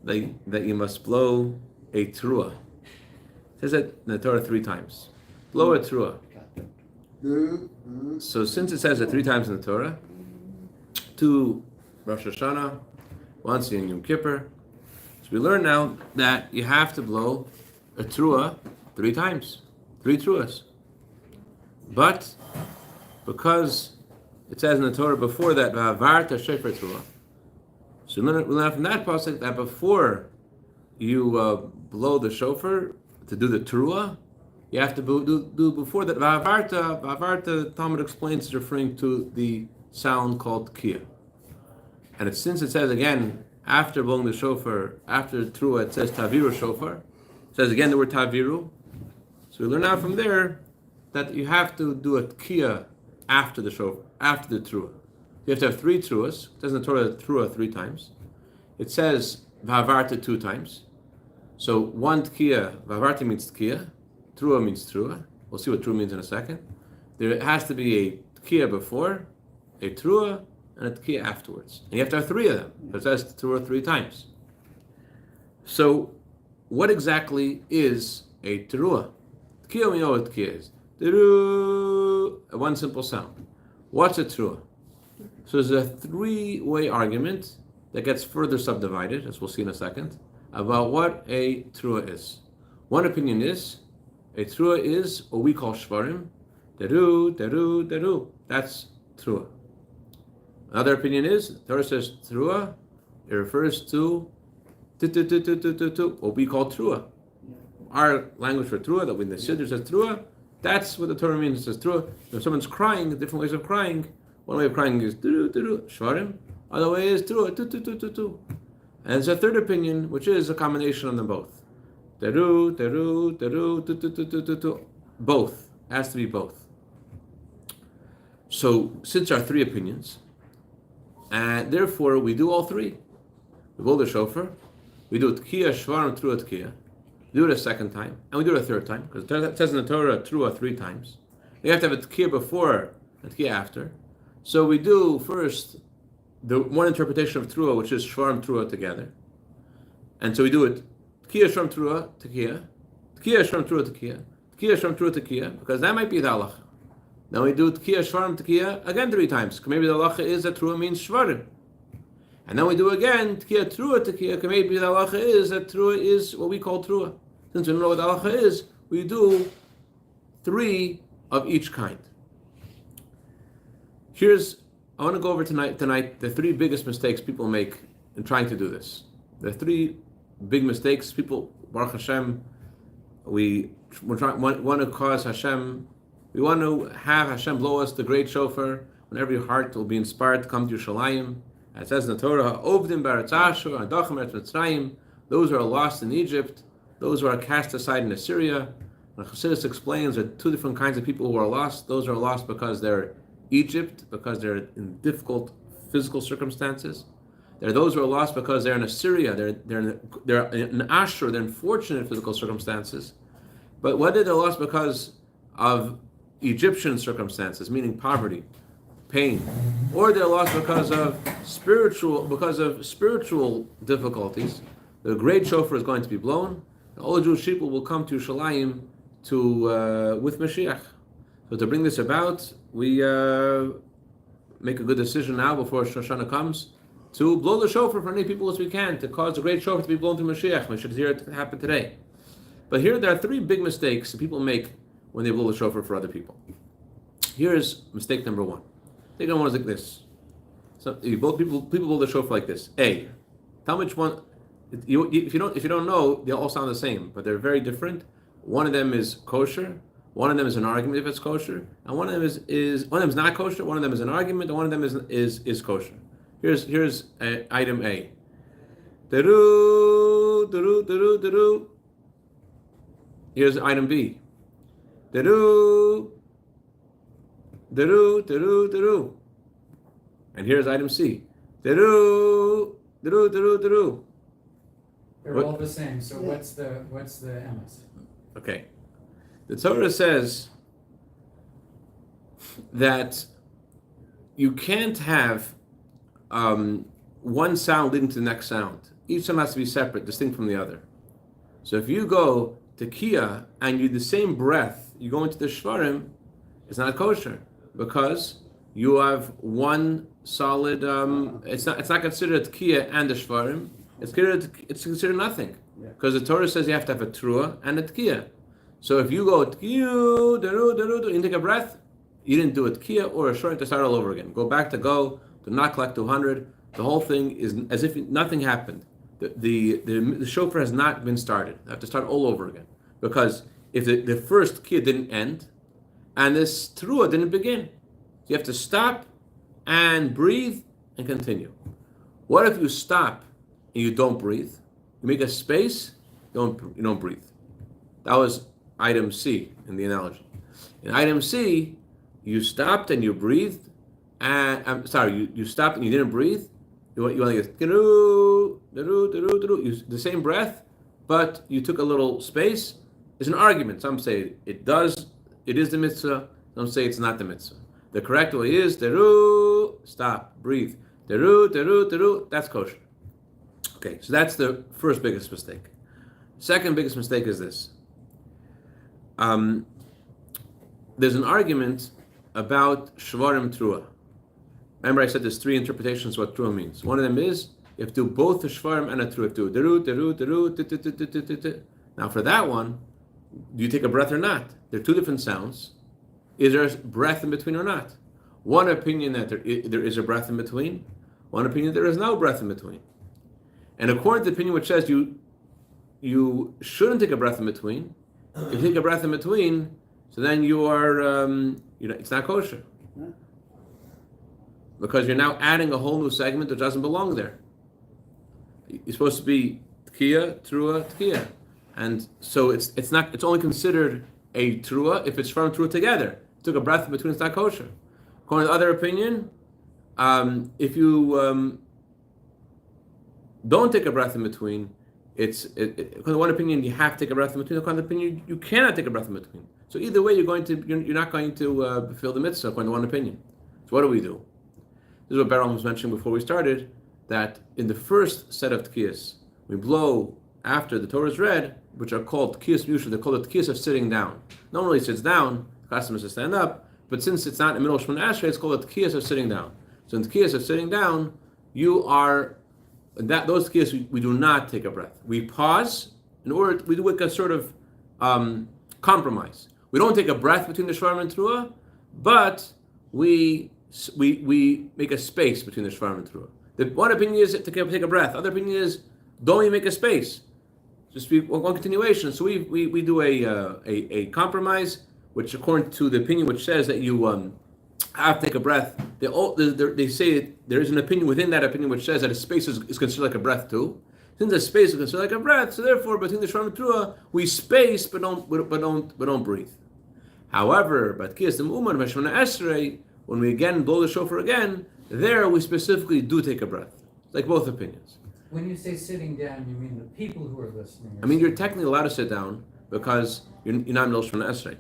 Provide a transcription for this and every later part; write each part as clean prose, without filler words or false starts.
that you must blow a truah. It says it in the Torah 3 times. Blow a truah. So since it says it 3 times in the Torah, 2 Rosh Hashanah, once in Yom Kippur, so we learn now that you have to blow a truah 3 times, 3 truahs. But because it says in the Torah before that, V'avarta Shofar truah, so we learn from that pasuk that before you blow the shofar to do the truah, you have to do before that. V'avarta, Talmud explains, is referring to the sound called kiyah. And since it says again, after blowing the shofar, after the truah, it says taviru shofar. It says again the word taviru. So we learn out from there that you have to do a kiyah after the shofar, after the truah. You have to have 3 truahs. It says in the Torah truah 3 times. It says v'avarta 2 times. So 1 tkiyah, v'avarta means tkiyah, truah means truah. We'll see what truah means in a second. There has to be a tkiyah before, a truah, and a tkiyah afterwards. And you have to have 3 of them. It says truah 3 times. So what exactly is a truah? Tkiyah, we know what tkiyah is. One simple sound. What's a truah? So there's a 3-way argument that gets further subdivided, as we'll see in a second, about what a truah is. One opinion is a truah is what we call shvarim. Deru. That's truah. Another opinion is the Torah says truah. It refers to what we call truah. Our language for truah, that when the siddur says truah, that's what the Torah means. It says truah. If someone's crying, different ways of crying. One way of crying is shvarim. Other way is truah, And there's a third opinion, which is a combination of them both. Deru, both. Has to be both. So since there are 3 opinions, and therefore we do all 3. We blow the shofar, we do tkiyah, shvarim, truah, tkiyah. We do it a second time, and we do it a third time, because it says in the Torah truah 3 times. You have to have a tkiyah before and tkiyah after. So we do first the one interpretation of truah, which is shvarim truah together. And so we do it tkiyah, shvarim, truah, tkiyah, tkiyah, shvarim, truah, tkiyah, tkiyah, shvarim, truah, tkiyah, because that might be the halacha. Now we do tkiyah, shvarim, tkiyah again 3 times. Maybe the halacha is that truah means shvarim. And then we do again tkiyah, truah, tkiyah. Maybe the halacha is that truah is what we call truah. Since we don't know what the halacha is, we do 3 of each kind. I want to go over tonight the 3 biggest mistakes people make in trying to do this. The 3 big mistakes people, Baruch Hashem, we want to cause Hashem, we want to have Hashem blow us the great shofar when every heart will be inspired to come to Yerushalayim. It says in the Torah, Ovdim b'aretz Ashur, Adachim b'aretz Mitzrayim, those who are lost in Egypt, those who are cast aside in Assyria. And chassidus explains there are 2 different kinds of people who are lost. Those who are lost because they're Egypt, because they're in difficult physical circumstances. There are those who are lost because they're in Assyria, they're in Ashur, they're in fortunate physical circumstances. But whether they're lost because of Egyptian circumstances, meaning poverty, pain, or they're lost because of spiritual difficulties, the great shofar is going to be blown, and all the Jewish people will come to Yerushalayim with Mashiach. So to bring this about, we make a good decision now before Rosh Hashanah comes to blow the shofar for as many people as we can, to cause the great shofar to be blown to Mashiach. We should hear it happen today. But here there are 3 big mistakes that people make when they blow the shofar for other people. Here's mistake number 1. Mistake number 1 is like this. So people blow the shofar like this. A. Tell me which one. If you don't know, they all sound the same, but they're very different. One of them is kosher. One of them is an argument if it's kosher, and one of them is not kosher. One of them is an argument, and one of them is kosher. Here's item A. Deru. Here's item B. Deru. And here's item C. Deru. They're all the same. So what's the emes? Okay. The Torah says that you can't have one sound leading to the next sound. each one has to be separate, distinct from the other. So if you go to Kia and you the same breath, you go into the Shvarim, it's not kosher because you have one solid. It's not considered Kia and the Shvarim. It's considered nothing because the Torah says you have to have a Trua and a Tkiya. So if you go Tkiyu, you take a breath, you didn't do a Tkiya or a Shvarim, to start all over again. Go back to go, to not collect 200. The whole thing is as if nothing happened. The shofar has not been started. I have to start all over again. Because if the first Tkiya didn't end, and this Trua didn't begin, you have to stop and breathe and continue. What if you stop and you don't breathe? You make a space, you don't breathe. That was item C in the analogy. In item C, you stopped and you breathed, and you stopped and you didn't breathe. You want to get the same breath, but you took a little space. It's an argument. Some say it is the mitzvah. Some say it's not the mitzvah. The correct way is teru, stop, breathe. Teru, that's kosher. Okay, so that's the first biggest mistake. Second biggest mistake is this. There's an argument about shvarim trua. Remember I said there's three interpretations of what trua means. One of them is you have to do both the shvarim and a trua. Teru. Now for that one, do you take a breath or not? They're two different sounds. Is there a breath in between or not? One opinion that there is a breath in between. One opinion there is no breath in between. And according to the opinion which says you shouldn't take a breath in between, if you take a breath in between, so then you are, it's not kosher. Because you're now adding a whole new segment that doesn't belong there. You're supposed to be tkiya, trua, tkiya. And so it's only considered a trua if it's from trua together. You took a breath in between, it's not kosher. According to the other opinion, if you don't take a breath in between, according to one opinion you have to take a breath in between. According to the opinion you cannot take a breath in between. So either way you're not going to fulfill the mitzvah according to one opinion. So what do we do? This is what Baron was mentioning before we started, that in the first set of tkiyas, we blow after the Torah is read, which are called tkiyas mushal. They're called the tkiyas of sitting down. Normally it sits down, the custom is to stand up, but since it's not in the middle of Shemona Esrei, it's called the tkiyas of sitting down. So in the tkiyas of sitting down, those tkiyas we do not take a breath. We pause we do a sort of compromise. We don't take a breath between the shvarim and trua, but we make a space between the shvarim and trua. The one opinion is to take a breath. Other opinion is don't even make a space. Just be one continuation. So we do a compromise, which according to the opinion which says that you have to take a breath. They say there is an opinion within that opinion which says that a space is considered like a breath too. Since a space is considered like a breath, so therefore between the shvarim and trua we space but don't breathe. However, but kiyas the uman v'shemona esrei, when we again blow the shofar again, there we specifically do take a breath. It's like both opinions. When you say sitting down, you mean the people who are listening? I mean, you're technically allowed to sit down because you're not in Shemona Esrei.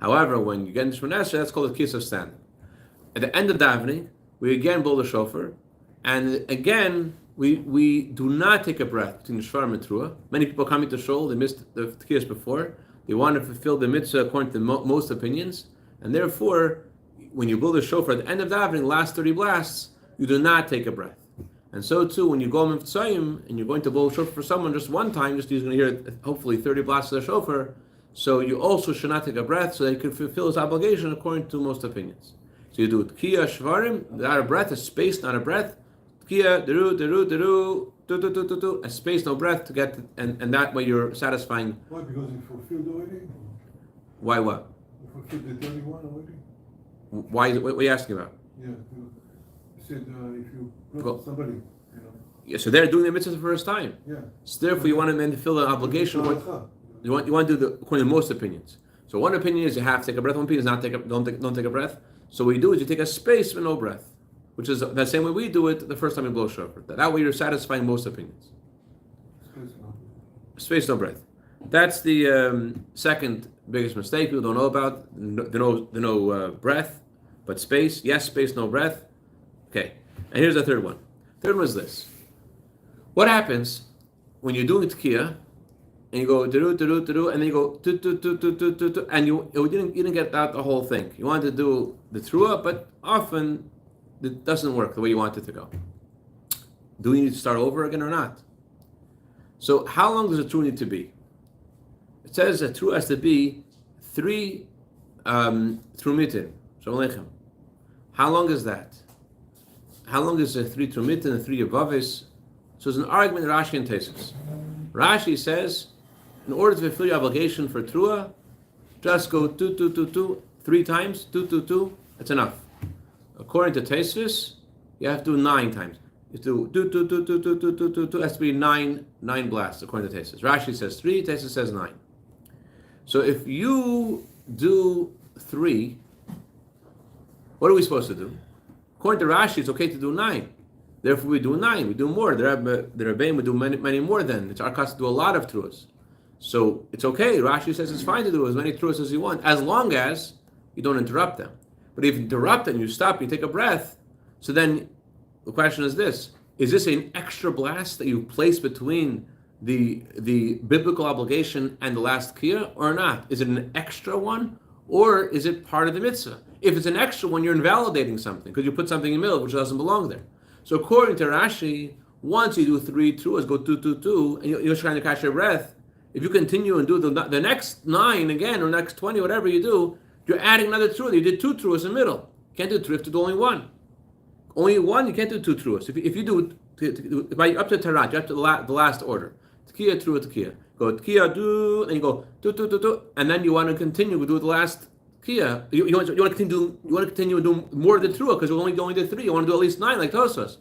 However, when you get into Shemona Esrei, that's called a kiyas of standing. At the end of davening, we again blow the shofar, and again we do not take a breath between the shvarim and trua. Many people coming to shul, they missed the kiyas before. They want to fulfill the mitzvah according to most opinions, and therefore, when you blow the shofar at the end of davening, last 30 blasts, you do not take a breath. And so too, when you go mitzvayim and you're going to blow shofar for someone just one time, just he's going to hear hopefully 30 blasts of the shofar, so you also should not take a breath so that he can fulfill his obligation according to most opinions. So you do tkiya shvarim, not a breath, a space, not a breath. Tkiya, deru, a space, no breath to get, and that way you're satisfying. Why? Because you fulfilled already? Why what? You fulfilled the 31 already? Why? What are you asking about? Yeah. You said if you brought somebody, Yeah, so they're doing the mitzvah the first time. Yeah. So therefore, you want to then fulfill the obligation. You want to do according to most opinions. So one opinion is you have to take a breath. One opinion is don't take a breath. So what you do is you take a space with no breath, which is the same way we do it the first time you blow shofar. That way you're satisfying most opinions. Space, no breath. That's the second biggest mistake people don't know about. The no breath, but space. Yes, space, no breath. Okay. And here's the third one. Third one is this. What happens when you're doing Tkiya and you go do, and then you go do, and you didn't get out the whole thing. You wanted to do the Trua, but often it doesn't work the way you want it to go. Do we need to start over again or not? So how long does a Trua need to be? It says a Trua has to be 3 Trumitin. Shalom Aleichem. How long is that? How long is a 3 Trumitin and 3 Yavavis? So there's an argument in Rashi and Tesis. Rashi says, in order to fulfill your obligation for Trua, just go 2, 3 times, 2, that's enough. According to Tesis, you have to do 9 times. You have to do, has to be 9 blasts, according to Tesis. Rashi says 3, Tesis says 9. So if you do 3, what are we supposed to do? According to Rashi, it's okay to do 9. Therefore, we do 9. We do more. The Rabbeim would do many more than. It's our custom to do a lot of truas. So it's okay. Rashi says it's fine to do as many truas as you want, as long as you don't interrupt them. But if you interrupt and you stop, you take a breath. So then the question is this: is this an extra blast that you place between the biblical obligation and the last kiyah, or not? Is it an extra one, or is it part of the mitzvah? If it's an extra one, you're invalidating something because you put something in the middle which doesn't belong there. So according to Rashi, once you do 3 truas, go 2, and you're trying to catch your breath. If you continue and do the next 9 again, or next 20, whatever you do, you're adding another trua. You did 2 truas in the middle. You can't do 3, you have to do only 1. Only 1, you can't do 2 truas. If you do, up to Tarat, you're up to the last order. Tkiya, trua, tkiya. Go tkiya, do, and you go do, and then you want to continue, do the last tkiya. You want to continue and do more than trua, because you only did 3. You want to do at least 9, like Tosfos.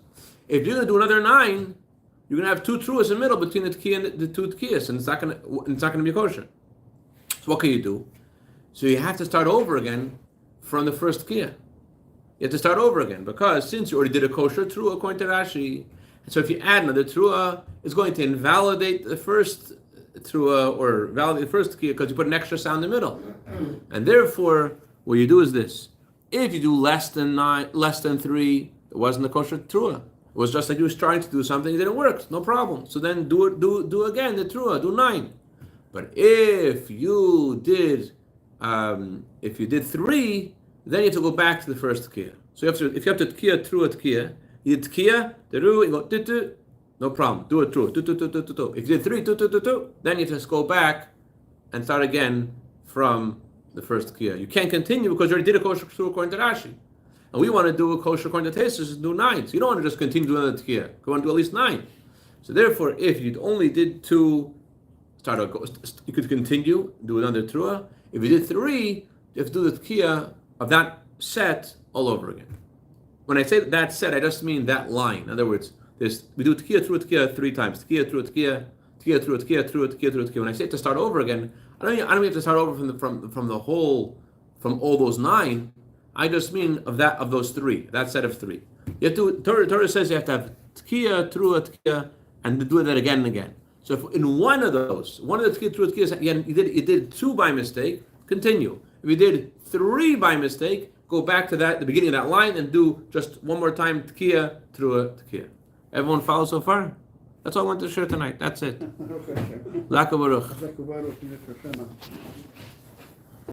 If you're going to do another 9, you're going to have 2 truas in the middle between the tkiya and the 2 tkiyas, and it's not going to be kosher. So what can you do? So you have to start over again from the first tkiya. You have to start over again, because since you already did a kosher trua according to Rashi, so if you add another trua, it's going to invalidate the first trua, or validate the first tkiya, because you put an extra sound in the middle. And therefore, what you do is this: if you do less than 3, it wasn't a kosher trua. It was just like you was trying to do something, it didn't work. No problem. So then do again the trua, do 9. But if you did 3, then you have to go back to the first tkiya. So if you have to tkiya, trua, tkiya, you did tkiya, you go tu, no problem. Do it trua, tu. If you did 3, tu, then you just go back and start again from the first tkiya. You can't continue because you already did a kosher trua according to Rashi. And we want to do a kosher according to Tesis, do 9. So you don't want to just continue doing the tkiya. You want to do at least 9. So therefore, if you only did 2, you could continue, do another trua. If you did 3, you have to do the tkiya of that set all over again. When I say that set, I just mean that line. In other words, we do tkiya through tkiya 3 times. Tkiya through tkiya, tkiya through tkiya, through tkiya through tkiya. When I say to start over again, I don't mean have to start over from all those 9. I just mean of those 3, that set of 3. You have to. Torah says you have to have tkiya through tkiya and do that again and again. So if in one of the tkiya through tkiya, again you did 2 by mistake, continue. If you did 3 by mistake, go back to the beginning of that line and do just one more time tkiya through tkiya. Everyone follow so far? That's all I wanted to share tonight. That's it. Laka Baruch.